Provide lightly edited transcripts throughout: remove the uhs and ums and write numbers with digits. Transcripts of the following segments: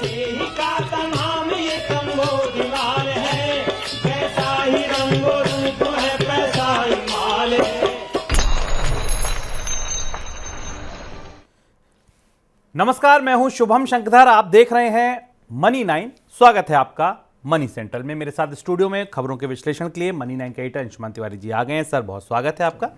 ही का तमाम ये कंबोज लाल है, जैसा ही रंगो रूप है पैसा ही माल है। नमस्कार, मैं हूं शुभम शंकरधर। आप देख रहे हैं मनी 9। स्वागत है आपका मनी सेंट्रल में। मेरे साथ स्टूडियो में खबरों के विश्लेषण के लिए मनी 9 के एडिटर अंशुमान तिवारी जी आ गए हैं। सर, बहुत स्वागत है आपका।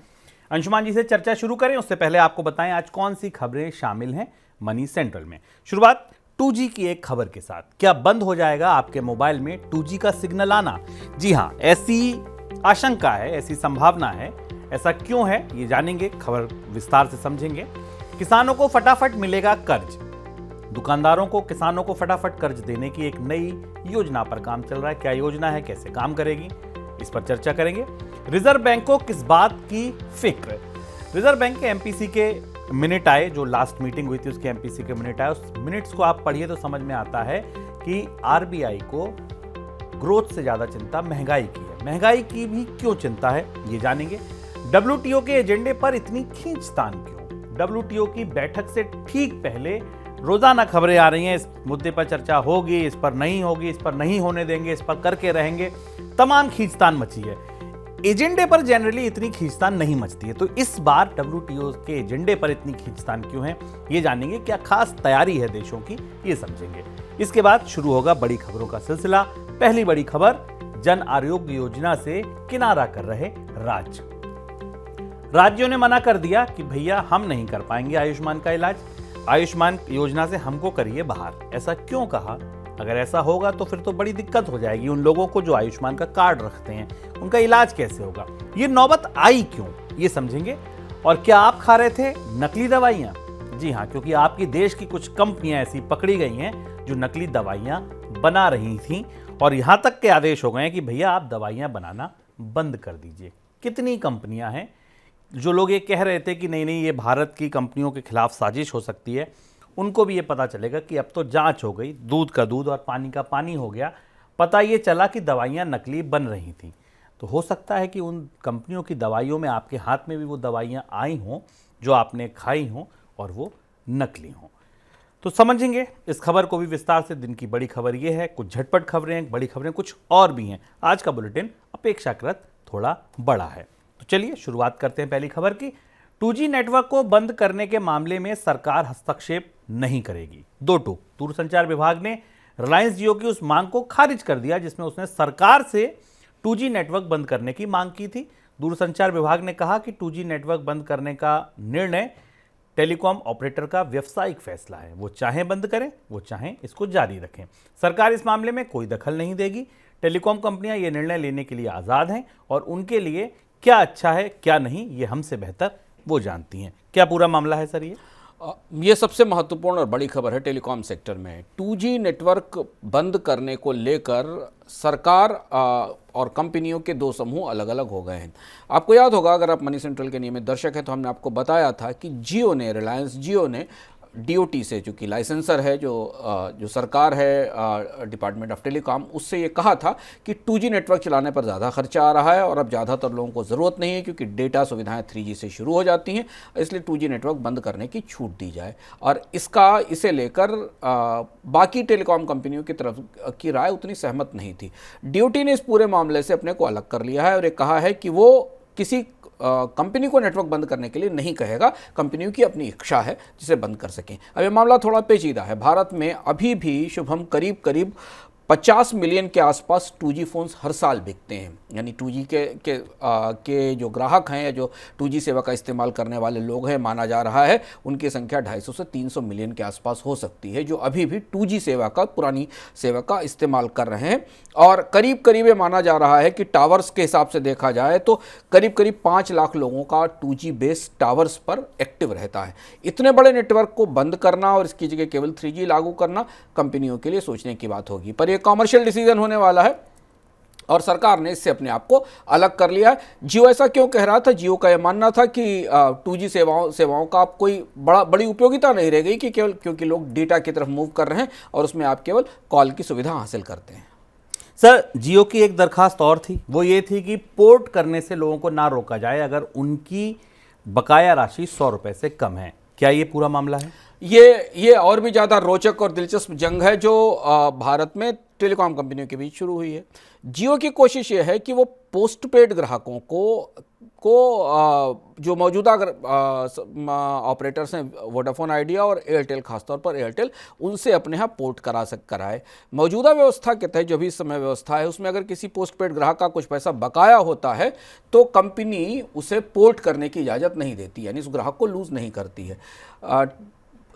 अंशुमान जी से चर्चा शुरू करें उससे पहले आपको बताएं आज कौन सी खबरें शामिल हैं मनी सेंट्रल में। शुरुआत 2G की एक खबर के साथ। क्या बंद हो जाएगा आपके मोबाइल में 2G का सिग्नल आना? जी हां, ऐसी आशंका है, ऐसी संभावना है। ऐसा क्यों है ये जानेंगे, खबर विस्तार से समझेंगे। किसानों को फटाफट मिलेगा कर्ज। दुकानदारों को, किसानों को फटाफट कर्ज देने की एक नई योजना पर काम चल रहा है। क्या योजना है, कैसे काम करेगी, इस पर चर्चा करेंगे। रिजर्व बैंक को किस बात की फिक्र? रिजर्व बैंक के एमपीसी के मिनट आए, जो लास्ट मीटिंग हुई थी उसके एमपीसी के मिनट आए। उस मिनट्स को आप पढ़िए तो समझ में आता है कि आरबीआई को ग्रोथ से ज्यादा चिंता महंगाई की है। महंगाई की भी क्यों चिंता है, ये जानेंगे। डब्ल्यूटीओ के एजेंडे पर इतनी खींचतान क्यों? डब्ल्यूटीओ की बैठक से ठीक पहले रोजाना खबरें आ रही हैं, इस मुद्दे पर चर्चा होगी, इस पर नहीं होगी, इस पर नहीं होने देंगे, इस पर करके रहेंगे। तमाम खींचतान मची है। एजेंडे पर जनरली इतनी खींचतान नहीं मचती है, तो इस बार डब्ल्यूटीओ के एजेंडे पर इतनी खींचतान क्यों है, ये जानेंगे। क्या खास तैयारी है देशों की, ये समझेंगे। इसके बाद शुरू होगा बड़ी खबरों का सिलसिला। पहली बड़ी खबर, जन आरोग्य योजना से किनारा कर रहे राज्य। राज्यों ने मना कर दिया कि भैया हम नहीं कर पाएंगे आयुष्मान का इलाज, आयुष्मान योजना से हमको करिए बाहर। ऐसा क्यों कहा? अगर ऐसा होगा तो फिर तो बड़ी दिक्कत हो जाएगी उन लोगों को जो आयुष्मान का कार्ड रखते हैं। उनका इलाज कैसे होगा? ये नौबत आई क्यों, ये समझेंगे। और क्या आप खा रहे थे नकली दवाइयां? जी हां, क्योंकि आपकी देश की कुछ कंपनियां ऐसी पकड़ी गई हैं जो नकली दवाइयां बना रही थी, और यहां तक के आदेश हो गए हैं कि भैया आप दवाइयां बनाना बंद कर दीजिए। कितनी कंपनियां हैं? जो लोग ये कह रहे थे कि नहीं नहीं ये भारत की कंपनियों के खिलाफ साजिश हो सकती है, उनको भी ये पता चलेगा कि अब तो जांच हो गई, दूध का दूध और पानी का पानी हो गया। पता ये चला कि दवाइयां नकली बन रही थीं। तो हो सकता है कि उन कंपनियों की दवाइयों में आपके हाथ में भी वो दवाइयां आई हों जो आपने खाई हों और वो नकली हों। तो समझेंगे इस खबर को भी विस्तार से। दिन की बड़ी खबर ये है, कुछ झटपट खबरें, बड़ी खबरें कुछ और भी हैं। आज का बुलेटिन अपेक्षाकृत थोड़ा बड़ा है। तो चलिए शुरुआत करते हैं पहली खबर की। 2G नेटवर्क को बंद करने के मामले में सरकार हस्तक्षेप नहीं करेगी। दो टूक। दूरसंचार विभाग ने रिलायंस जियो की उस मांग को खारिज कर दिया जिसमें उसने सरकार से 2G नेटवर्क बंद करने की मांग की थी। दूरसंचार विभाग ने कहा कि 2G नेटवर्क बंद करने का निर्णय टेलीकॉम ऑपरेटर का व्यावसायिक फैसला है। वो चाहें बंद करें, वो चाहें इसको जारी रखें। सरकार इस मामले में कोई दखल नहीं देगी। टेलीकॉम कंपनियां ये निर्णय लेने के लिए आज़ाद हैं और उनके लिए क्या अच्छा है क्या नहीं ये हमसे बेहतर वो जानती हैं। क्या पूरा मामला है सर? ये सबसे महत्वपूर्ण और बड़ी खबर है टेलीकॉम सेक्टर में। 2G नेटवर्क बंद करने को लेकर सरकार और कंपनियों के दो समूह अलग अलग हो गए हैं। आपको याद होगा, अगर आप मनी सेंट्रल के नियमित दर्शक हैं, तो हमने आपको बताया था कि जियो ने, रिलायंस जियो ने DOT से, जो कि लाइसेंसर है, जो सरकार है, डिपार्टमेंट ऑफ टेलीकॉम, उससे ये कहा था कि 2G नेटवर्क चलाने पर ज़्यादा खर्चा आ रहा है और अब ज़्यादातर लोगों को ज़रूरत नहीं है क्योंकि डेटा सुविधाएं 3G से शुरू हो जाती हैं, इसलिए 2G नेटवर्क बंद करने की छूट दी जाए। और इसे लेकर बाकी टेलीकॉम कंपनियों की तरफ की राय उतनी सहमत नहीं थी। DOT ने इस पूरे मामले से अपने को अलग कर लिया है और ये कहा है कि वो किसी कंपनी को नेटवर्क बंद करने के लिए नहीं कहेगा। कंपनियों की अपनी इच्छा है जिसे बंद कर सकें। अब ये मामला थोड़ा पेचीदा है। भारत में अभी भी शुभम करीब 50 मिलियन के आसपास 2G फ़ोन्स हर साल बिकते हैं। यानी 2G के जो ग्राहक हैं या जो 2G सेवा का इस्तेमाल करने वाले लोग हैं, माना जा रहा है उनकी संख्या 250 से 300 मिलियन के आसपास हो सकती है, जो अभी भी 2G सेवा का, पुरानी सेवा का इस्तेमाल कर रहे हैं। और करीब ये माना जा रहा है कि टावर्स के हिसाब से देखा जाए तो करीब 5 लाख लोगों का 2G बेस टावर्स पर एक्टिव रहता है। इतने बड़े नेटवर्क को बंद करना और इसकी जगह केवल 3G लागू करना कंपनियों के लिए सोचने की बात होगी, पर यह कॉमर्शियल डिसीजन होने वाला है और सरकार ने इससे अपने आप को अलग कर लिया है। जियो ऐसा क्यों कह रहा था? जियो का यह मानना था कि 2G सेवाओं का आप कोई बड़ी उपयोगिता नहीं रह गई कि केवल क्योंकि लोग डेटा की तरफ मूव कर रहे हैं और उसमें आप केवल कॉल की सुविधा हासिल करते हैं। सर, जियो की एक दरखास्त और थी, वो ये थी कि पोर्ट करने से लोगों को ना रोका जाए अगर उनकी बकाया राशि 100 रुपए से कम है। क्या ये पूरा मामला है? ये और भी ज़्यादा रोचक और दिलचस्प जंग है जो भारत में टेलीकॉम कंपनियों के बीच शुरू हुई है। जियो की कोशिश ये है कि वो पोस्टपेड ग्राहकों को जो मौजूदा ऑपरेटर्स हैं वोडाफोन आइडिया और एयरटेल, खासतौर पर एयरटेल, उनसे अपने यहाँ पोर्ट कराए। मौजूदा व्यवस्था के तहत जो भी इस समय व्यवस्था है उसमें अगर किसी पोस्टपेड ग्राहक का कुछ पैसा बकाया होता है तो कंपनी उसे पोर्ट करने की इजाज़त नहीं देती, यानी उस ग्राहक को लूज़ नहीं करती है।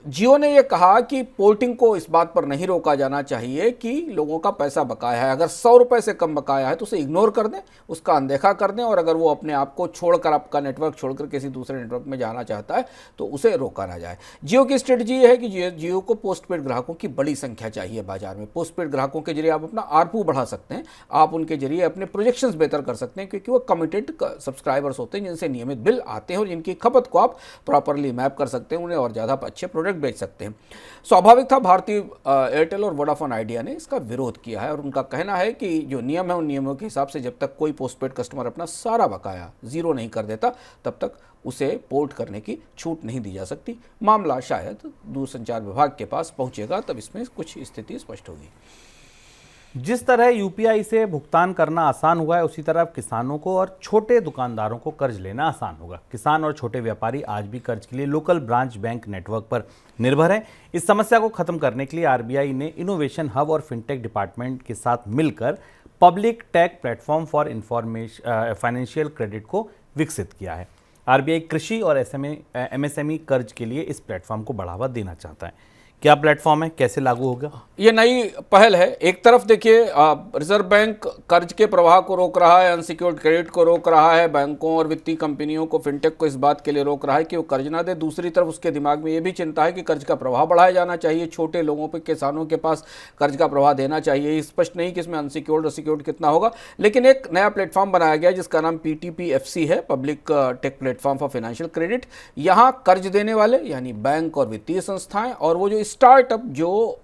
जियो ने यह कहा कि पोर्टिंग को इस बात पर नहीं रोका जाना चाहिए कि लोगों का पैसा बकाया है, अगर 100 रुपये से कम बकाया है तो उसे इग्नोर कर दें, उसका अनदेखा कर दें, और अगर वो अपने आप को छोड़कर, आपका नेटवर्क छोड़कर किसी दूसरे नेटवर्क में जाना चाहता है तो उसे रोका ना जाए। जियो की स्ट्रेटजी ये है कि जियो को पोस्टपेड ग्राहकों की बड़ी संख्या चाहिए बाजार में। पोस्टपेड ग्राहकों के जरिए आप अपना आरपू बढ़ा सकते हैं, आप उनके जरिए अपने प्रोजेक्शंस बेहतर कर सकते हैं, क्योंकि वो कमिटेड सब्सक्राइबर्स होते हैं जिनसे नियमित बिल आते हैं और जिनकी खपत को आप प्रॉपरली मैप कर सकते हैं, उन्हें और ज़्यादा अच्छे प्रोडक्ट बेच सकते हैं। स्वाभाविक था भारतीय एयरटेल और वोडाफोन आइडिया ने इसका विरोध किया है और उनका कहना है कि जो नियम है उन नियमों के हिसाब से जब तक कोई पोस्टपेड कस्टमर अपना सारा बकाया जीरो नहीं कर देता तब तक उसे पोर्ट करने की छूट नहीं दी जा सकती। मामला शायद दूरसंचार विभाग के पास पहुंचेगा तब इसमें कुछ स्थिति स्पष्ट होगी। जिस तरह यूपीआई से भुगतान करना आसान हुआ है उसी तरह किसानों को और छोटे दुकानदारों को कर्ज लेना आसान होगा। किसान और छोटे व्यापारी आज भी कर्ज के लिए लोकल ब्रांच बैंक नेटवर्क पर निर्भर हैं। इस समस्या को खत्म करने के लिए आरबीआई ने इनोवेशन हब और फिनटेक डिपार्टमेंट के साथ मिलकर public take platform for financial credit को विकसित किया है। आरबीआई कृषि और एमएसएमई कर्ज के लिए इस प्लेटफॉर्म को बढ़ावा देना चाहता है। क्या प्लेटफॉर्म है, कैसे लागू होगा? ये नई पहल है। एक तरफ देखिए रिजर्व बैंक कर्ज के प्रवाह को रोक रहा है, अनसिक्योर्ड क्रेडिट को रोक रहा है, बैंकों और वित्तीय कंपनियों को, फिनटेक को इस बात के लिए रोक रहा है कि वो कर्ज ना दे। दूसरी तरफ उसके दिमाग में ये भी चिंता है कि कर्ज का प्रवाह बढ़ाया जाना चाहिए, छोटे लोगों पे, किसानों के पास कर्ज का प्रवाह देना चाहिए। स्पष्ट नहीं कि इसमें अनसिक्योर्ड और सिक्योर्ड कितना होगा, लेकिन एक नया प्लेटफॉर्म बनाया गया जिसका नाम PTPFC है, public take platform for financial credit. यहाँ कर्ज देने वाले यानी बैंक और वित्तीय संस्थाएं और वो जो स्टार्टअप, जो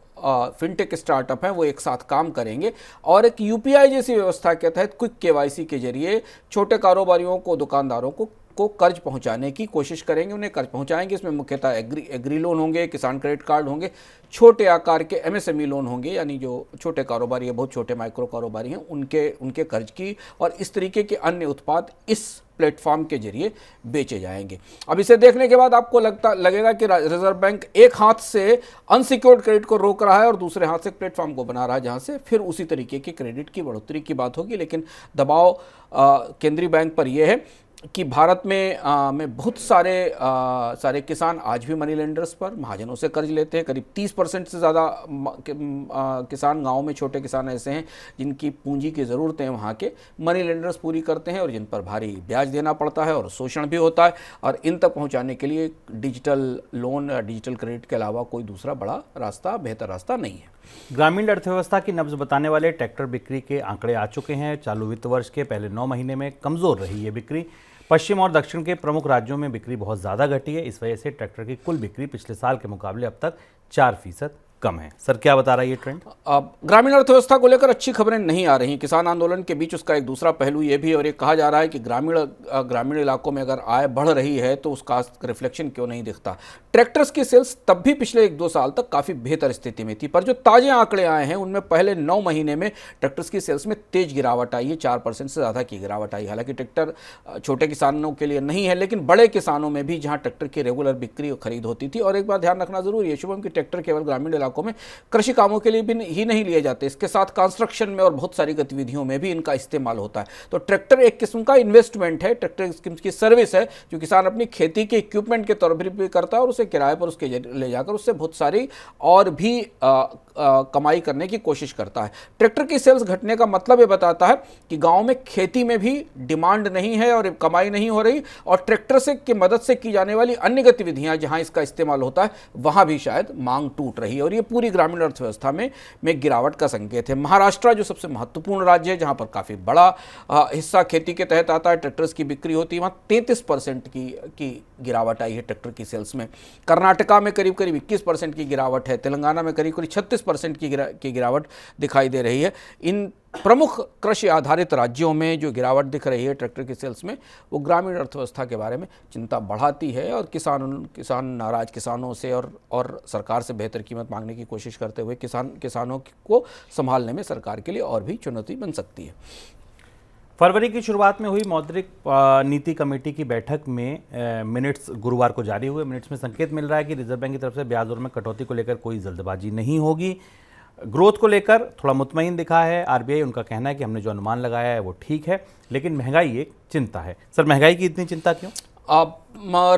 फिनटेक स्टार्टअप हैं, वो एक साथ काम करेंगे और एक यूपीआई जैसी व्यवस्था के तहत क्विक केवाईसी के जरिए छोटे कारोबारियों को, दुकानदारों को कर्ज पहुंचाने की कोशिश करेंगे, उन्हें कर्ज पहुंचाएंगे। इसमें मुख्यतः एग्री लोन होंगे, किसान क्रेडिट कार्ड होंगे, छोटे आकार के एमएसएमई लोन होंगे, यानी जो छोटे कारोबारी है, बहुत छोटे माइक्रो कारोबारी हैं, उनके कर्ज की, और इस तरीके के अन्य उत्पाद इस प्लेटफॉर्म के जरिए बेचे जाएंगे। अब इसे देखने के बाद आपको लगेगा कि रिजर्व बैंक एक हाथ से अनसिक्योर्ड क्रेडिट को रोक रहा है और दूसरे हाथ से प्लेटफॉर्म को बना रहा है जहां से फिर उसी तरीके की क्रेडिट की बढ़ोतरी की बात होगी। लेकिन दबाव केंद्रीय बैंक पर यह है कि भारत में बहुत सारे किसान आज भी मनी लेंडर्स पर, महाजनों से कर्ज लेते हैं। करीब 30% से ज़्यादा किसान, गांव में छोटे किसान ऐसे हैं जिनकी पूंजी की ज़रूरतें वहाँ के मनी लेंडर्स पूरी करते हैं और जिन पर भारी ब्याज देना पड़ता है और शोषण भी होता है, और इन तक पहुँचाने के लिए डिजिटल लोन या डिजिटल क्रेडिट के अलावा कोई दूसरा बड़ा रास्ता, बेहतर रास्ता नहीं है। ग्रामीण अर्थव्यवस्था की नब्ज बताने वाले ट्रैक्टर बिक्री के आंकड़े आ चुके हैं। चालू वित्त वर्ष के पहले 9 महीने में कमज़ोर रही ये बिक्री। पश्चिम और दक्षिण के प्रमुख राज्यों में बिक्री बहुत ज़्यादा घटी है। इस वजह से ट्रैक्टर की कुल बिक्री पिछले साल के मुकाबले अब तक 4% कम है। सर, क्या बता रहा है ये ट्रेंड? ग्रामीण अर्थव्यवस्था को लेकर अच्छी खबरें नहीं आ रही। किसान आंदोलन के बीच उसका एक दूसरा पहलू ये भी, और ये कहा जा रहा है कि ग्रामीण इलाकों में अगर आय बढ़ रही है तो उसका रिफ्लेक्शन क्यों नहीं दिखता। ट्रैक्टर्स की सेल्स तब भी पिछले 1-2 साल तक काफ़ी बेहतर स्थिति में थी, पर जो ताजे आंकड़े आए हैं उनमें पहले 9 महीने में ट्रैक्टर्स की सेल्स में तेज गिरावट आई है, 4% से ज़्यादा की गिरावट आई। हालांकि ट्रैक्टर छोटे किसानों के लिए नहीं है, लेकिन बड़े किसानों में भी जहाँ ट्रैक्टर की रेगुलर बिक्री और खरीद होती थी। और एक बात ध्यान रखना जरूरी है शुभम, कि ट्रैक्टर केवल ग्रामीण इलाकों में कृषि कामों के लिए भी ही नहीं लिए जाते, इसके साथ कंस्ट्रक्शन में और बहुत सारी गतिविधियों में भी इनका इस्तेमाल होता है। तो ट्रैक्टर एक किस्म का इन्वेस्टमेंट है, ट्रैक्टर एक किस्म की सर्विस है जो किसान अपनी खेती के इक्विपमेंट के तौर पर भी करता है और उसे किराए पर उसके ले जाकर उससे बहुत सारी और भी कमाई करने की कोशिश करता है। ट्रैक्टर की सेल्स घटने का मतलब ये बताता है कि गांव में खेती में भी डिमांड नहीं है और कमाई नहीं हो रही, और ट्रैक्टर से की मदद से की जाने वाली अन्य गतिविधियां जहां इसका इस्तेमाल होता है वहां भी शायद मांग टूट रही है, और ये पूरी ग्रामीण अर्थव्यवस्था में गिरावट का संकेत है। महाराष्ट्र जो सबसे महत्वपूर्ण राज्य है, जहां पर काफी बड़ा हिस्सा खेती के तहत आता है, ट्रैक्टर्स की बिक्री होती है, वहां 33% की गिरावट आई है ट्रैक्टर की सेल्स में। कर्नाटका में करीब 21% की गिरावट है, तेलंगाना में करीब 36% की गिरावट दिखाई दे रही है। इन प्रमुख कृषि आधारित राज्यों में जो गिरावट दिख रही है ट्रैक्टर की सेल्स में, वो ग्रामीण अर्थव्यवस्था के बारे में चिंता बढ़ाती है और किसान नाराज किसानों से और सरकार से बेहतर कीमत मांगने की कोशिश करते हुए किसानों को संभालने में सरकार के लिए और भी चुनौती बन सकती है। फरवरी की शुरुआत में हुई मौद्रिक नीति कमेटी की बैठक में मिनट्स गुरुवार को जारी हुए। मिनट्स में संकेत मिल रहा है कि रिजर्व बैंक की तरफ से ब्याज दरों में कटौती को लेकर कोई जल्दबाजी नहीं होगी। ग्रोथ को लेकर थोड़ा मुतमईन दिखा है आरबीआई। उनका कहना है कि हमने जो अनुमान लगाया है वो ठीक है, लेकिन महंगाई एक चिंता है। सर, महंगाई की इतनी चिंता क्यों?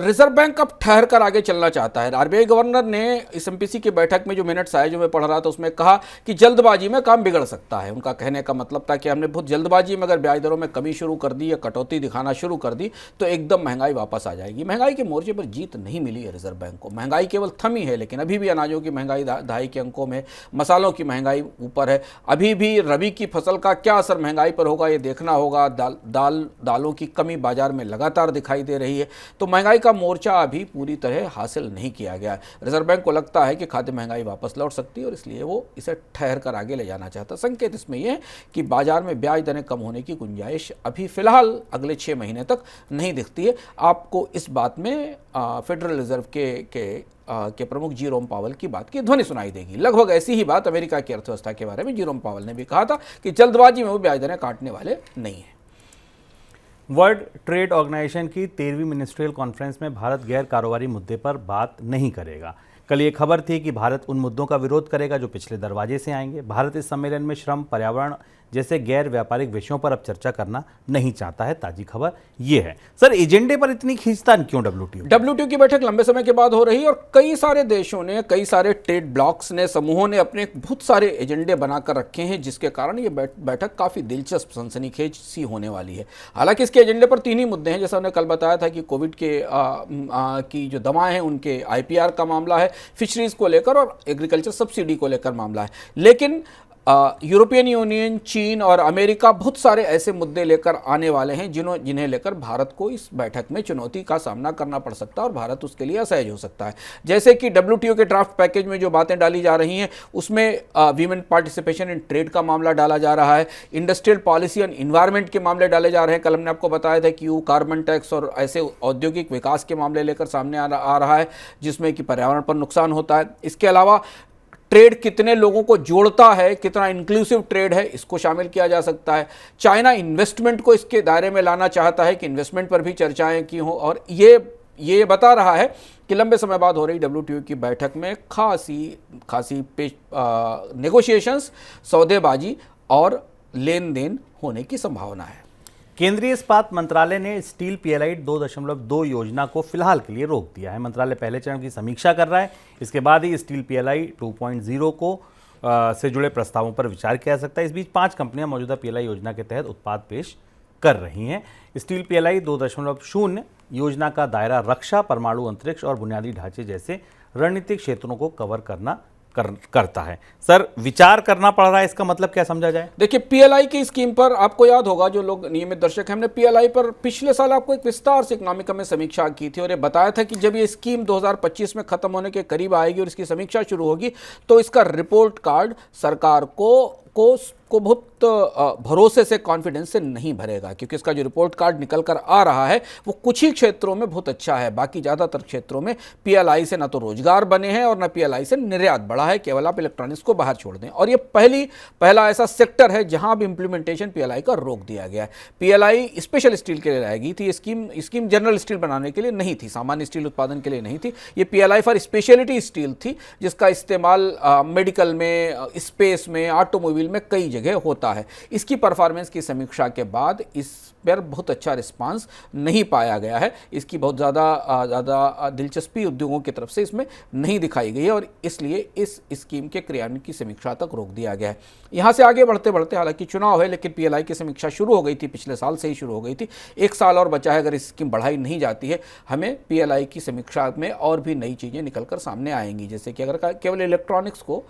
रिजर्व बैंक अब ठहर कर आगे चलना चाहता है। आरबीआई गवर्नर ने इस एमपीसी की बैठक में जो मिनट्स आए, जो मैं पढ़ रहा था, उसमें कहा कि जल्दबाजी में काम बिगड़ सकता है। उनका कहने का मतलब था कि हमने बहुत जल्दबाजी में अगर ब्याज दरों में कमी शुरू कर दी या कटौती दिखाना शुरू कर दी तो एकदम महंगाई वापस आ जाएगी। महंगाई के मोर्चे पर जीत नहीं मिली है रिजर्व बैंक को। महंगाई केवल थमी है, लेकिन अभी भी अनाजों की महंगाई दहाई के अंकों में, मसालों की महंगाई ऊपर है। अभी भी रबी की फसल का क्या असर महंगाई पर होगा ये देखना होगा। दालों की कमी बाजार में लगातार दिखाई दे रही है। तो महंगाई का मोर्चा अभी पूरी तरह हासिल नहीं किया गया। रिजर्व बैंक को लगता है कि खाद्य महंगाई वापस लौट सकती है और इसलिए वो इसे ठहर कर आगे ले जाना चाहता है। संकेत इसमें यह है कि बाजार में ब्याज दरें कम होने की गुंजाइश अभी फिलहाल अगले 6 महीने तक नहीं दिखती है। आपको इस बात में फेडरल रिजर्व के प्रमुख जेरोम पावेल की बात की ध्वनि सुनाई देगी। लगभग ऐसी ही बात अमेरिका की अर्थव्यवस्था के बारे में जेरोम पावेल ने भी कहा था कि जल्दबाजी में वो ब्याज दरें काटने वाले नहीं है। वर्ल्ड ट्रेड ऑर्गेनाइजेशन की 13वीं मिनिस्ट्रियल कॉन्फ्रेंस में भारत गैर कारोबारी मुद्दे पर बात नहीं करेगा। कल ये खबर थी कि भारत उन मुद्दों का विरोध करेगा जो पिछले दरवाजे से आएंगे। भारत इस सम्मेलन में श्रम, पर्यावरण जैसे गैर व्यापारिक विषयों पर अब चर्चा करना नहीं चाहता है। ताजी खबर ये है। सर, एजेंडे पर इतनी खींचतान क्यों डब्ल्यूटीओ की बैठक लंबे समय के बाद हो रही है और कई सारे देशों ने, कई सारे ट्रेड ब्लॉक्स ने, समूहों ने अपने बहुत सारे एजेंडे बनाकर रखे हैं, जिसके कारण ये बैठक काफ़ी दिलचस्प, सनसनीखेज सी होने वाली है। हालांकि इसके एजेंडे पर 3 ही मुद्दे हैं। जैसा हमने कल बताया था कि कोविड के की जो दवाएं हैं उनके IPR का मामला है, फिशरीज को लेकर और एग्रीकल्चर सब्सिडी को लेकर मामला है। लेकिन यूरोपियन यूनियन, चीन और अमेरिका बहुत सारे ऐसे मुद्दे लेकर आने वाले हैं जिन्हें लेकर भारत को इस बैठक में चुनौती का सामना करना पड़ सकता है और भारत उसके लिए असहज हो सकता है। जैसे कि WTO के ड्राफ्ट पैकेज में जो बातें डाली जा रही हैं उसमें वीमेन पार्टिसिपेशन इन ट्रेड का मामला डाला जा रहा है, इंडस्ट्रियल पॉलिसी एंड इन्वायरमेंट के मामले डाले जा रहे हैं। कल हमने आपको बताया था कि कार्बन टैक्स और ऐसे औद्योगिक विकास के मामले लेकर सामने आ रहा है जिसमें कि पर्यावरण पर नुकसान होता है। इसके अलावा ट्रेड कितने लोगों को जोड़ता है, कितना इंक्लूसिव ट्रेड है, इसको शामिल किया जा सकता है। चाइना इन्वेस्टमेंट को इसके दायरे में लाना चाहता है कि इन्वेस्टमेंट पर भी चर्चाएं की हो और ये बता रहा है कि लंबे समय बाद हो रही WTO की बैठक में खासी नेगोशिएशंस, सौदेबाजी और लेन देन होने की संभावना है। केंद्रीय इस्पात मंत्रालय ने स्टील PLI 2.2 योजना को फिलहाल के लिए रोक दिया है। मंत्रालय पहले चरण की समीक्षा कर रहा है। इसके बाद ही स्टील PLI 2.0 को से जुड़े प्रस्तावों पर विचार किया जा सकता है। इस बीच 5 कंपनियां मौजूदा PLI योजना के तहत उत्पाद पेश कर रही हैं। स्टील PLI 2.0 योजना का दायरा रक्षा, परमाणु, अंतरिक्ष और बुनियादी ढांचे जैसे रणनीतिक क्षेत्रों को कवर करता है। सर, विचार करना पड़ रहा है, इसका मतलब क्या समझा जाए? देखिए, PLI की स्कीम पर आपको याद होगा, जो लोग नियमित दर्शक हैं, हमने PLI पर पिछले साल आपको एक विस्तार से इकोनॉमिका में समीक्षा की थी और ये बताया था कि जब ये स्कीम 2025 में खत्म होने के करीब आएगी और इसकी समीक्षा शुरू होगी तो इसका रिपोर्ट कार्ड सरकार को बहुत भरोसे से, कॉन्फिडेंस से नहीं भरेगा, क्योंकि इसका जो रिपोर्ट कार्ड निकल कर आ रहा है वो कुछ ही क्षेत्रों में बहुत अच्छा है। बाकी ज़्यादातर क्षेत्रों में PLI से ना तो रोजगार बने हैं और ना PLI से निर्यात बढ़ा है। केवल आप इलेक्ट्रॉनिक्स को बाहर छोड़ दें और ये पहला ऐसा सेक्टर है जहां अब इंप्लीमेंटेशन PLI का रोक दिया गया है। PLI स्पेशल स्टील के लिए लाई गई थी। स्कीम जनरल स्टील बनाने के लिए नहीं थी, सामान्य स्टील उत्पादन के लिए नहीं थी। ये PLI फॉर स्पेशलिटी स्टील थी, जिसका इस्तेमाल मेडिकल में, स्पेस में, ऑटोमोबाइल में कई जगह होता है। इसकी परफॉर्मेंस की समीक्षा के बाद इस पर बहुत अच्छा रिस्पांस नहीं पाया गया है। इसकी बहुत ज़्यादा दिलचस्पी उद्योगों की तरफ से इसमें नहीं दिखाई गई है और इसलिए इस स्कीम के क्रियान्वयन की समीक्षा तक रोक दिया गया है। यहाँ से आगे बढ़ते बढ़ते, हालांकि चुनाव है, लेकिन PLI की समीक्षा शुरू हो गई थी, पिछले साल से ही शुरू हो गई थी। 1 साल और बचा है। अगर स्कीम बढ़ाई नहीं जाती है, हमें PLI की समीक्षा में और भी नई चीज़ें निकलकर सामने आएंगी। जैसे कि अगर केवल इलेक्ट्रॉनिक्स को,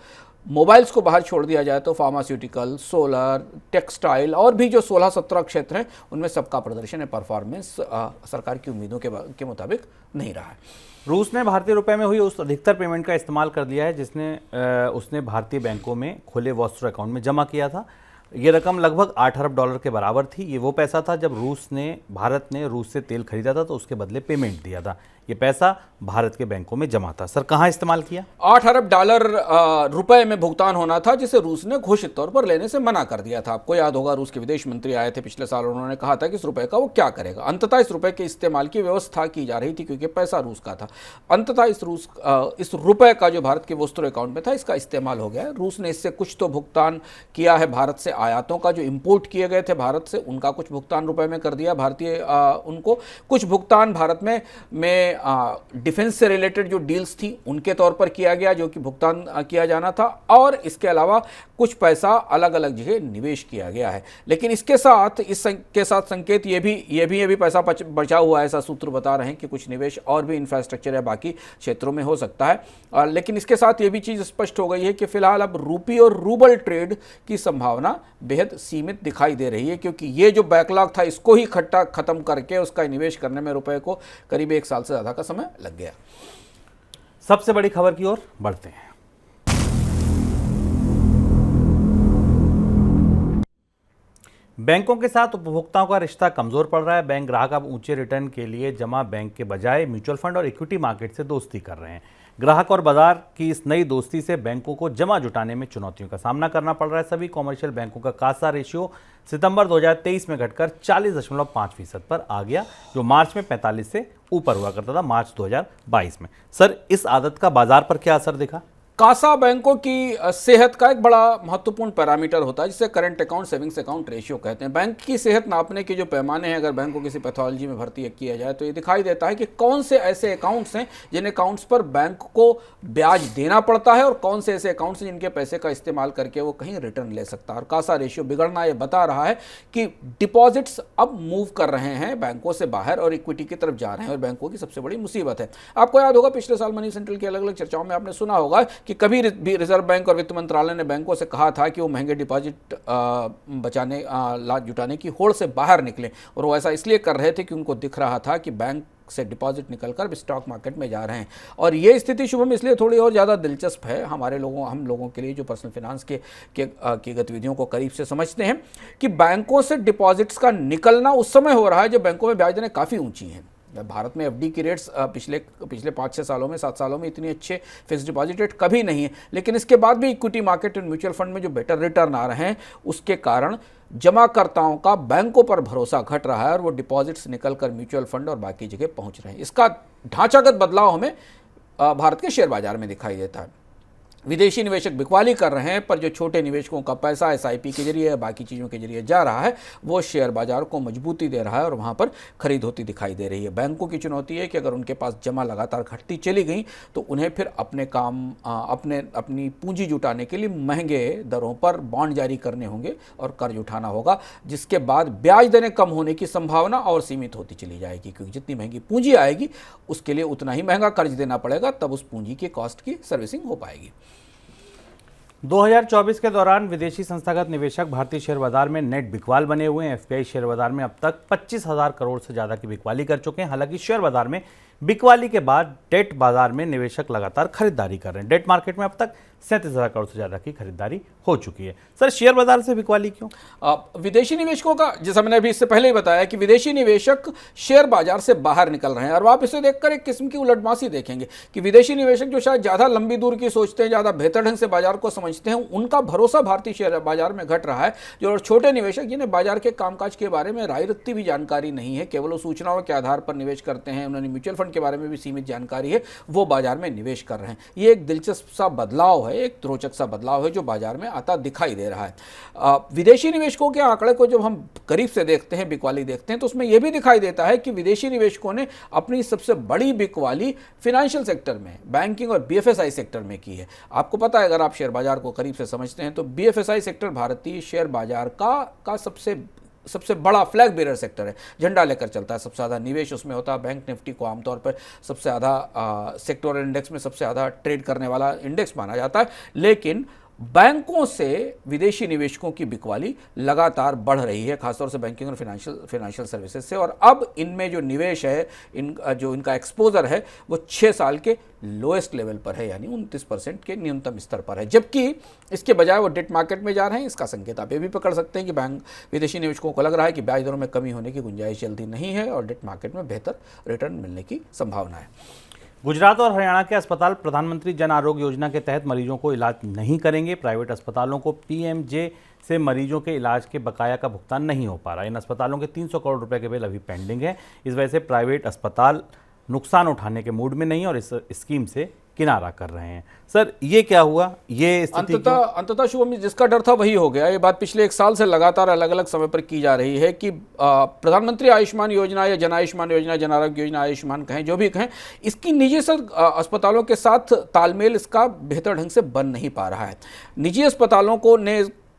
मोबाइल्स को बाहर छोड़ दिया जाए तो फार्मास्यूटिकल, सोलर, टेक्सटाइल और भी जो 16-17 क्षेत्र हैं उनमें सबका प्रदर्शन है, परफॉर्मेंस सरकार की उम्मीदों के मुताबिक नहीं रहा है। रूस ने भारतीय रुपए में हुई उस अधिकतर पेमेंट का इस्तेमाल कर दिया है जिसने उसने भारतीय बैंकों में खुले वॉस्टर अकाउंट में जमा किया था। ये रकम लगभग 8 अरब डॉलर के बराबर थी। ये वो पैसा था जब भारत ने रूस से तेल खरीदा था तो उसके बदले पेमेंट दिया था। ये पैसा भारत के बैंकों में जमा था। सर कहाँ इस्तेमाल किया? 8 अरब डॉलर रुपए में भुगतान होना था, जिसे रूस ने घोषित तौर पर लेने से मना कर दिया था। आपको याद होगा, रूस के विदेश मंत्री आए थे पिछले साल, उन्होंने कहा था कि इस रुपए का वो क्या करेगा। अंततः इस रुपए के इस्तेमाल की व्यवस्था की जा रही थी क्योंकि पैसा रूस का था। अंततः इस रुपए का जो भारत के वस्तु अकाउंट में था, इसका इस्तेमाल हो गया है। रूस ने इससे कुछ तो भुगतान किया है। भारत से आयातों का जो इंपोर्ट किए गए थे भारत से, उनका कुछ भुगतान रुपए में कर दिया भारतीय उनको। कुछ भुगतान भारत में डिफेंस से रिलेटेड जो डील्स थी उनके तौर पर किया गया, जो कि भुगतान किया जाना था। और इसके अलावा कुछ पैसा अलग अलग जगह निवेश किया गया है। लेकिन इसके साथ संकेत ये भी पैसा बचा हुआ है। ऐसा सूत्र बता रहे हैं कि कुछ निवेश और भी इंफ्रास्ट्रक्चर या बाकी क्षेत्रों में हो सकता है। लेकिन इसके साथ ये भी चीज़ स्पष्ट हो गई है कि फिलहाल अब रूपी और रूबल ट्रेड की संभावना बेहद सीमित दिखाई दे रही है, क्योंकि ये जो बैकलॉग था इसको ही खत्म करके उसका निवेश करने में रुपए को करीब 1 साल से ज़्यादा का समय लग गया। सबसे बड़ी खबर की ओर बढ़ते हैं। बैंकों के साथ उपभोक्ताओं का रिश्ता कमजोर पड़ रहा है। बैंक ग्राहक अब ऊंचे रिटर्न के लिए जमा बैंक के बजाय म्यूचुअल फंड और इक्विटी मार्केट से दोस्ती कर रहे हैं। ग्राहक और बाजार की इस नई दोस्ती से बैंकों को जमा जुटाने में चुनौतियों का सामना करना पड़ रहा है। सभी कॉमर्शियल बैंकों का कासा रेशियो सितंबर 2023 में घटकर 40.5% पर आ गया, जो मार्च में 45 से ऊपर हुआ करता था मार्च 2022 में। सर इस आदत का बाजार पर क्या असर दिखा? कासा बैंकों की सेहत का एक बड़ा महत्वपूर्ण पैरामीटर होता है, जिसे current account savings account ratio कहते हैं। बैंक की सेहत नापने के जो पैमाने हैं, अगर बैंक को किसी पैथोलॉजी में भर्ती किया जाए तो ये दिखाई देता है कि कौन से ऐसे अकाउंट्स हैं जिन अकाउंट्स पर बैंक को ब्याज देना पड़ता है और कौन से ऐसे अकाउंट्स हैं जिनके पैसे का इस्तेमाल करके वो कहीं रिटर्न ले सकता है। और कासा रेशियो बिगड़ना ये बता रहा है कि डिपॉजिट्स अब मूव कर रहे हैं बैंकों से बाहर और इक्विटी की तरफ जा रहे हैं, और बैंकों की सबसे बड़ी मुसीबत है। आपको याद होगा, पिछले साल मनी सेंट्रल की अलग अलग चर्चाओं में आपने सुना होगा कि कभी भी रिजर्व बैंक और वित्त मंत्रालय ने बैंकों से कहा था कि वो महंगे डिपॉजिट जुटाने की होड़ से बाहर निकले, और वो ऐसा इसलिए कर रहे थे कि उनको दिख रहा था कि बैंक से डिपॉजिट निकलकर स्टॉक मार्केट में जा रहे हैं। और ये स्थिति शुभम इसलिए थोड़ी और ज़्यादा दिलचस्प है हम लोगों के लिए जो पर्सनल फाइनेंस की गतिविधियों को करीब से समझते हैं, कि बैंकों से डिपॉजिट्स का निकलना उस समय हो रहा है जब बैंकों में ब्याज दरें काफ़ी ऊंची हैं। भारत में एफडी की रेट्स पिछले 5-6 सालों में 7 सालों में इतने अच्छे फिक्स्ड डिपॉजिट रेट कभी नहीं है। लेकिन इसके बाद भी इक्विटी मार्केट और म्यूचुअल फंड में जो बेटर रिटर्न आ रहे हैं, उसके कारण जमाकर्ताओं का बैंकों पर भरोसा घट रहा है और वो डिपॉजिट्स निकलकर म्यूचुअल फंड और बाकी जगह पहुंच रहे हैं। इसका ढांचागत बदलाव हमें भारत के शेयर बाजार में दिखाई देता है। विदेशी निवेशक बिकवाली कर रहे हैं, पर जो छोटे निवेशकों का पैसा एसआईपी के जरिए बाकी चीज़ों के जरिए जा रहा है, वो शेयर बाजार को मजबूती दे रहा है और वहाँ पर खरीद होती दिखाई दे रही है। बैंकों की चुनौती है कि अगर उनके पास जमा लगातार घटती चली गई तो उन्हें फिर अपनी पूंजी जुटाने के लिए महंगे दरों पर बॉन्ड जारी करने होंगे और कर्ज उठाना होगा, जिसके बाद ब्याज दरें कम होने की संभावना और सीमित होती चली जाएगी, क्योंकि जितनी महंगी पूंजी आएगी उसके लिए उतना ही महंगा कर्ज देना पड़ेगा, तब उस पूंजी की कॉस्ट की सर्विसिंग हो पाएगी। 2024 के दौरान विदेशी संस्थागत निवेशक भारतीय शेयर बाजार में नेट बिकवाल बने हुए हैं। एफपीआई शेयर बाजार में अब तक 25,000 करोड़ से ज्यादा की बिकवाली कर चुके हैं। हालांकि शेयर बाजार में बिकवाली के बाद डेट बाजार में निवेशक लगातार खरीदारी कर रहे हैं। डेट मार्केट में अब तक 37,000 करोड़ से ज्यादा की खरीदारी हो चुकी है। सर शेयर बाजार से बिकवाली क्यों? विदेशी निवेशकों का, जैसा मैंने अभी इससे पहले ही बताया, कि विदेशी निवेशक शेयर बाजार से बाहर निकल रहे हैं। और आप इसे देखकर एक किस्म की उलटमासी देखेंगे कि विदेशी निवेशक जो शायद ज़्यादा लंबी दूर की सोचते हैं, ज़्यादा बेहतर ढंग से बाजार को समझते हैं, उनका भरोसा भारतीय शेयर बाजार में घट रहा है। जो छोटे निवेशक जिन्हें बाजार के कामकाज के बारे में राय रत्ती भी जानकारी नहीं है, केवल सूचनाओं के आधार पर निवेश करते हैं, उन्होंने म्यूचुअल फंड के बारे में भी सीमित जानकारी है, वो बाजार में निवेश कर रहे हैं। ये एक दिलचस्प सा बदलाव है, एक रोचक सा बदलाव है जो बाजार में आता दिखाई दे रहा है। विदेशी निवेशकों के आंकड़े को जब हम करीब से देखते हैं, बिकवाली देखते हैं, तो उसमें यह भी दिखाई देता है कि विदेशी निवेशकों ने अपनी सबसे बड़ी बिकवाली फाइनेंशियल सेक्टर में, बैंकिंग और बीएफएसआई सेक्टर में की है। आपको पता है, अगर आप शेयर बाजार को करीब से समझते हैं, तो बीएफएसआई सेक्टर भारतीय शेयर बाजार का सबसे बड़ा फ्लैग बेरर सेक्टर है, झंडा लेकर चलता है, सबसे ज़्यादा निवेश उसमें होता है। बैंक निफ्टी को आमतौर पर सबसे ज़्यादा सेक्टोरल इंडेक्स में सबसे ज़्यादा ट्रेड करने वाला इंडेक्स माना जाता है। लेकिन बैंकों से विदेशी निवेशकों की बिकवाली लगातार बढ़ रही है, खासतौर से बैंकिंग और फिनेंशियल सर्विसेज से। और अब इनमें जो निवेश है, जो इनका एक्सपोजर है, वो 6 साल के लोएस्ट लेवल पर है, यानी 29% के न्यूनतम स्तर पर है। जबकि इसके बजाय वो डेट मार्केट में जा रहे हैं। इसका संकेत आप ये भी पकड़ सकते हैं कि बैंक विदेशी निवेशकों को लग रहा है कि ब्याज दरों में कमी होने की गुंजाइश जल्दी नहीं है और डेट मार्केट में बेहतर रिटर्न मिलने की संभावना है। गुजरात और हरियाणा के अस्पताल प्रधानमंत्री जन आरोग्य योजना के तहत मरीजों को इलाज नहीं करेंगे। प्राइवेट अस्पतालों को पीएमजे से मरीजों के इलाज के बकाया का भुगतान नहीं हो पा रहा। इन अस्पतालों के 300 करोड़ रुपए के बिल अभी पेंडिंग है। इस वजह से प्राइवेट अस्पताल नुकसान उठाने के मूड में नहीं और इस स्कीम से किनारा कर रहे हैं। सर, ये क्या हुआ? ये स्थिति अंततः शुभम, जिसका डर था वही हो गया। ये बात पिछले 1 साल से लगातार अलग अलग समय पर की जा रही है कि प्रधानमंत्री आयुष्मान योजना या जन आयुष्मान योजना, जन आरोग्य योजना, आयुष्मान कहें, जो भी कहें, इसकी निजी अस्पतालों के साथ तालमेल इसका बेहतर ढंग से बन नहीं पा रहा है। निजी अस्पतालों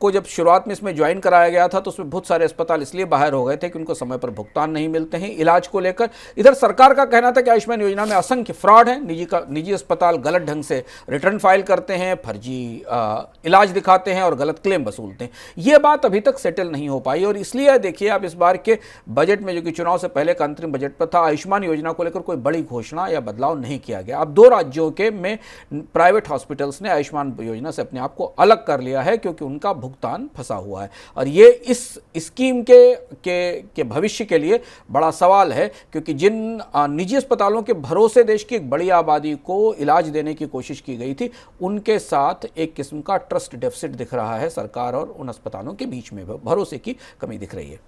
को जब शुरुआत में इसमें ज्वाइन कराया गया था तो उसमें बहुत सारे अस्पताल इसलिए बाहर हो गए थे कि उनको समय पर भुगतान नहीं मिलते हैं इलाज को लेकर। इधर सरकार का कहना था कि आयुष्मान योजना में असंख्य फ्रॉड है, निजी अस्पताल गलत ढंग से रिटर्न फाइल करते हैं, फर्जी इलाज दिखाते हैं और गलत क्लेम वसूलते हैं। ये बात अभी तक सेटल नहीं हो पाई और इसलिए देखिए आप इस बार के बजट में, जो कि चुनाव से पहले का अंतरिम बजट पर था, आयुष्मान योजना को लेकर कोई बड़ी घोषणा या बदलाव नहीं किया गया। अब 2 राज्यों के में प्राइवेट हॉस्पिटल्स ने आयुष्मान योजना से अपने आप को अलग कर लिया है क्योंकि उनका भुगतान फंसा हुआ है। और ये इस स्कीम के भविष्य के लिए बड़ा सवाल है, क्योंकि जिन निजी अस्पतालों के भरोसे देश की एक बड़ी आबादी को इलाज देने की कोशिश की गई थी, उनके साथ एक किस्म का ट्रस्ट डेफिसिट दिख रहा है। सरकार और उन अस्पतालों के बीच में भरोसे की कमी दिख रही है।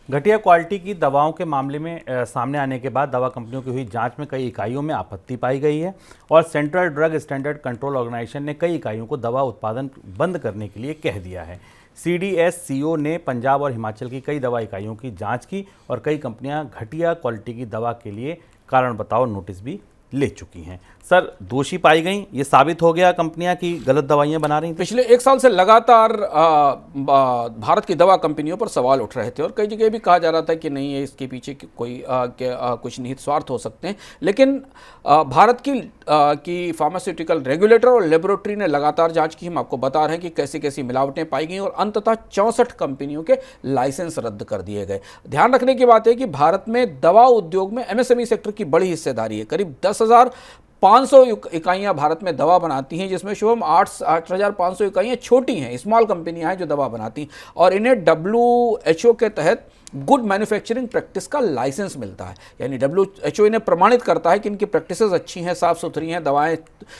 घटिया क्वालिटी की दवाओं के मामले में सामने आने के बाद दवा कंपनियों की हुई जांच में कई इकाइयों में आपत्ति पाई गई है और central drug standard control organisation ने कई इकाइयों को दवा उत्पादन बंद करने के लिए कह दिया है। CDSCO ने पंजाब और हिमाचल की कई दवा इकाइयों की जांच की और कई कंपनियां घटिया क्वालिटी की दवा के लिए कारण बताओ नोटिस भी ले चुकी हैं। सर, दोषी पाई गई, ये साबित हो गया कंपनियां की गलत दवाइयां बना रही थी। पिछले 1 साल से लगातार भारत की दवा कंपनियों पर सवाल उठ रहे थे और कई जगह भी कहा जा रहा था कि नहीं, इसके पीछे कोई कुछ निहित स्वार्थ हो सकते हैं। लेकिन भारत की फार्मास्यूटिकल रेगुलेटर और लेबोरेटरी ने लगातार जांच की। हम आपको बता रहे हैं कि कैसी कैसी मिलावटें पाई गई और अंततः 64 कंपनियों के लाइसेंस रद्द कर दिए गए। ध्यान रखने की बात है कि भारत में दवा उद्योग में MSME सेक्टर की बड़ी हिस्सेदारी है। करीब 10,500 इकाइयां भारत में दवा बनाती हैं, जिसमें शुभम 8,500 इकाइयां छोटी हैं, स्मॉल कंपनियां हैं जो दवा बनाती हैं और इन्हें WHO के तहत गुड मैन्युफैक्चरिंग प्रैक्टिस का लाइसेंस मिलता है। यानी WHO इन्हें प्रमाणित करता है कि इनकी प्रैक्टिसेस अच्छी हैं, साफ सुथरी हैं, दवाएं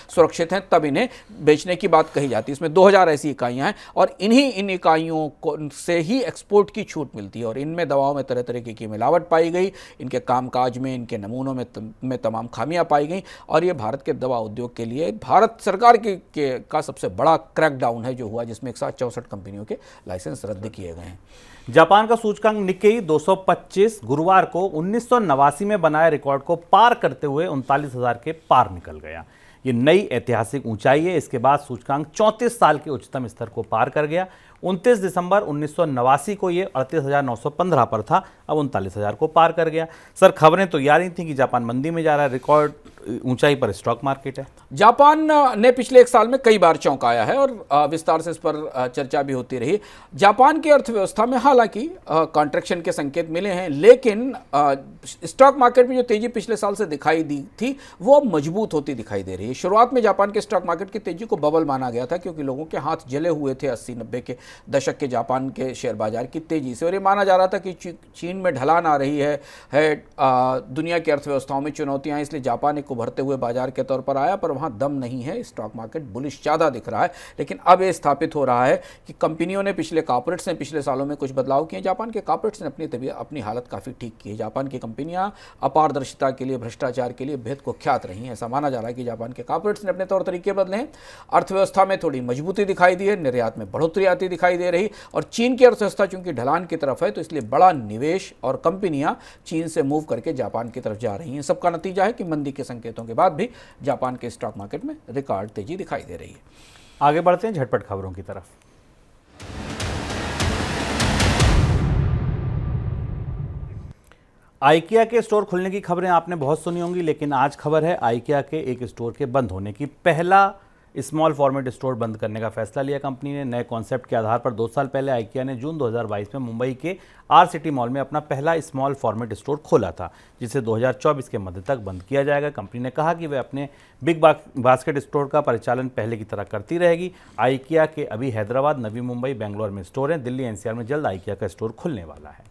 सुरक्षित हैं, तब इन्हें बेचने की बात कही जाती है। इसमें 2000 ऐसी इकाइयां हैं और इन इकाइयों को से ही एक्सपोर्ट की छूट मिलती है और इनमें दवाओं में तरह तरह की मिलावट पाई गई, इनके कामकाज में, इनके नमूनों में तमाम खामियां पाई गई और ये भारत के दवा उद्योग के लिए भारत सरकार का सबसे बड़ा क्रैकडाउन है जो हुआ, जिसमें 164 कंपनियों के लाइसेंस रद्द किए गए हैं। जापान का सूचकांक निक्केई 225 गुरुवार को 1989 में बनाए रिकॉर्ड को पार करते हुए 39,000 के पार निकल गया। ये नई ऐतिहासिक ऊंचाई है। इसके बाद सूचकांक 34 साल के उच्चतम स्तर को पार कर गया। 29 दिसंबर 1989 को ये 38,915 पर था, अब 39,000 को पार कर गया। सर, खबरें तो ये आ रही थी कि जापान मंदी में जा रहा है, रिकॉर्ड ऊंचाई पर स्टॉक मार्केट है। जापान ने पिछले 1 साल में कई बार चौंकाया है और विस्तार से इस पर चर्चा भी होती रही। जापान की अर्थव्यवस्था में हालांकि कॉन्ट्रैक्शन के संकेत मिले हैं, लेकिन स्टॉक मार्केट में जो तेजी पिछले साल से दिखाई दी थी वो मजबूत होती दिखाई दे रही है। शुरुआत में जापान के स्टॉक मार्केट की तेजी को बबल माना गया था क्योंकि लोगों के हाथ जले हुए थे 80-90 के दशक के जापान के शेयर बाजार की तेजी से, और ये माना जा रहा था कि चीन में ढलान आ रही है दुनिया की अर्थव्यवस्थाओं में चुनौतियां, इसलिए जापान एक उभरते हुए बाजार के तौर पर आया, पर वहां दम नहीं है। स्टॉक मार्केट बुलिश ज़्यादा दिख रहा है। लेकिन अब ये स्थापित हो रहा है कि कंपनियों ने कॉर्पोरेट्स ने पिछले सालों में कुछ बदलाव किए। जापान के कॉर्पोरेट्स ने अपनी हालत काफ़ी ठीक की है। जापान की कंपनियां अपारदर्शिता के लिए, भ्रष्टाचार के लिए बेहद कुख्यात रही हैं। ऐसा माना जा रहा है कि जापान के कॉर्पोरेट्स ने अपने तौर तरीके बदले हैं। अर्थव्यवस्था में थोड़ी मजबूती दिखाई दी है, निर्यात में बढ़ोतरी आती दिखाई दे रही, और चीन की अर्थव्यवस्था चूंकि ढलान की तरफ है तो इसलिए बड़ा निवेश और कंपनियां चीन से मूव करके जापान की तरफ जा रही हैं। सबका नतीजा है कि मंदी के संकेतों के बाद भी जापान के स्टॉक मार्केट में रिकॉर्ड तेजी दिखाई दे रही है। आगे बढ़ते हैं झटपट खबरों की तरफ। आइकिया के स्टोर खुलने की खबरें आपने बहुत सुनी होंगी, लेकिन आज खबर है आइकिया के एक स्टोर के बंद होने की। पहला स्मॉल फॉर्मेट स्टोर बंद करने का फैसला लिया। कंपनी ने नए कॉन्सेप्ट के आधार पर 2 साल पहले आइकिया ने जून 2022 में मुंबई के आर सिटी मॉल में अपना पहला स्मॉल फॉर्मेट स्टोर खोला था, जिसे 2024 के मध्य तक बंद किया जाएगा। कंपनी ने कहा कि वह अपने बिग बास्केट स्टोर का परिचालन पहले की तरह करती रहेगी। आइकिया के अभी हैदराबाद, नवी मुंबई, बेंगलोर में स्टोर हैं। दिल्ली एनसीआर में जल्द आइकिया का स्टोर खुलने वाला है।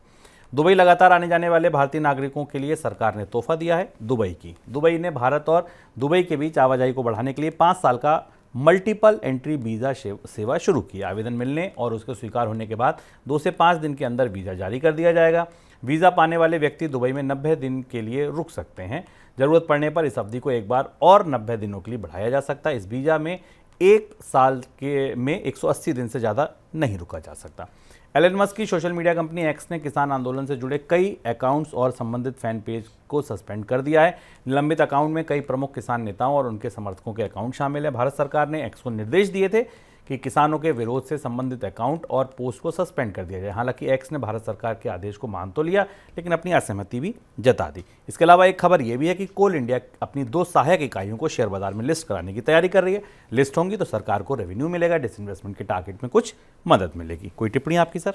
दुबई लगातार आने जाने वाले भारतीय नागरिकों के लिए सरकार ने तोहफा दिया है। दुबई ने भारत और दुबई के बीच आवाजाही को बढ़ाने के लिए 5 साल का मल्टीपल एंट्री वीज़ा सेवा शुरू की। आवेदन मिलने और उसके स्वीकार होने के बाद 2 से 5 दिन के अंदर वीज़ा जारी कर दिया जाएगा। वीज़ा पाने वाले व्यक्ति दुबई में 90 दिन के लिए रुक सकते हैं। ज़रूरत पड़ने पर इस अवधि को एक बार और 90 दिनों के लिए बढ़ाया जा सकता है। इस वीज़ा में 1 साल में 180 दिन से ज़्यादा नहीं रुका जा सकता। एलन मस्क की सोशल मीडिया कंपनी एक्स ने किसान आंदोलन से जुड़े कई अकाउंट्स और संबंधित फैन पेज को सस्पेंड कर दिया है। निलंबित अकाउंट में कई प्रमुख किसान नेताओं और उनके समर्थकों के अकाउंट शामिल है। भारत सरकार ने एक्स को निर्देश दिए थे कि किसानों के विरोध से संबंधित अकाउंट और पोस्ट को सस्पेंड कर दिया जाए। हालांकि एक्स ने भारत सरकार के आदेश को मान तो लिया, लेकिन अपनी असहमति भी जता दी। इसके अलावा एक खबर यह भी है कि कोल इंडिया अपनी 2 सहायक इकाइयों को शेयर बाजार में लिस्ट कराने की तैयारी कर रही है। लिस्ट होंगी तो सरकार को रेवेन्यू मिलेगा, डिसइन्वेस्टमेंट के टारगेट में कुछ मदद मिलेगी। कोई टिप्पणी आपकी सर?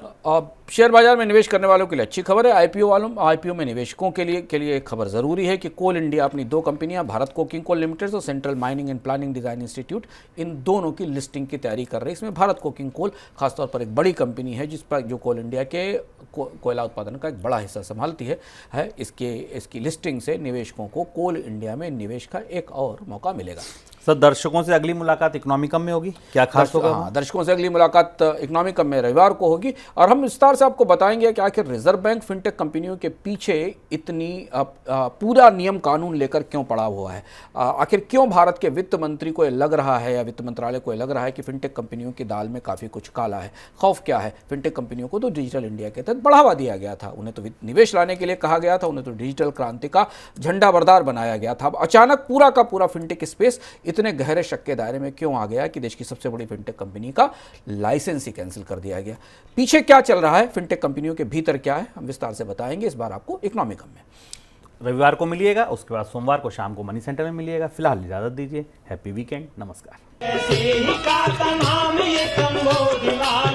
शेयर बाजार में निवेश करने वालों के लिए अच्छी खबर है। आईपीओ में निवेशकों के लिए एक खबर जरूरी है कि कोल इंडिया अपनी 2 कंपनियां, भारत कोकिंग कोल लिमिटेड और central mining and planning design institute, इन दोनों की लिस्टिंग की तैयारी कर रही है। इसमें भारत कोकिंग कोल खासतौर पर एक बड़ी कंपनी है जिस पर जो कोल इंडिया के कोयला उत्पादन का एक बड़ा हिस्सा संभालती है। इसकी लिस्टिंग से निवेशकों को कोल इंडिया में निवेश का एक और मौका मिलेगा। सर, दर्शकों से अगली मुलाकात इकोनॉमिकम में होगी, क्या खास होगा? हाँ, दर्शकों से अगली मुलाकात इकोनॉमिकम में रविवार को होगी और हम विस्तार से आपको बताएंगे कि आखिर रिजर्व बैंक फिनटेक कंपनियों के पीछे इतनी पूरा नियम कानून लेकर क्यों पड़ा हुआ है। आखिर क्यों भारत के वित्त मंत्री को लग रहा है या वित्त मंत्रालय को लग रहा है कि फिनटेक कंपनियों की दाल में काफ़ी कुछ काला है। खौफ क्या है? फिनटेक कंपनियों को तो डिजिटल इंडिया के तहत बढ़ावा दिया गया था, उन्हें तो निवेश लाने के लिए कहा गया था, उन्हें तो डिजिटल क्रांति का झंडा बरदार बनाया गया था। अब अचानक पूरा का पूरा फिनटेक स्पेस इतने गहरे शक के दायरे में क्यों आ गया कि देश की सबसे बड़ी फिनटेक कंपनी का लाइसेंस ही कैंसिल कर दिया गया। पीछे क्या चल रहा है, फिनटेक कंपनियों के भीतर क्या है, हम विस्तार से बताएंगे इस बार आपको इकोनॉमिकम में। रविवार को मिलिएगा, उसके बाद सोमवार को शाम को मनी सेंटर में मिलिएगा। फिलहाल इजाजत दीजिए। हैप्पी वीकेंड, नमस्कार। ऐसे ही का तमाम ये कम्बोज लाल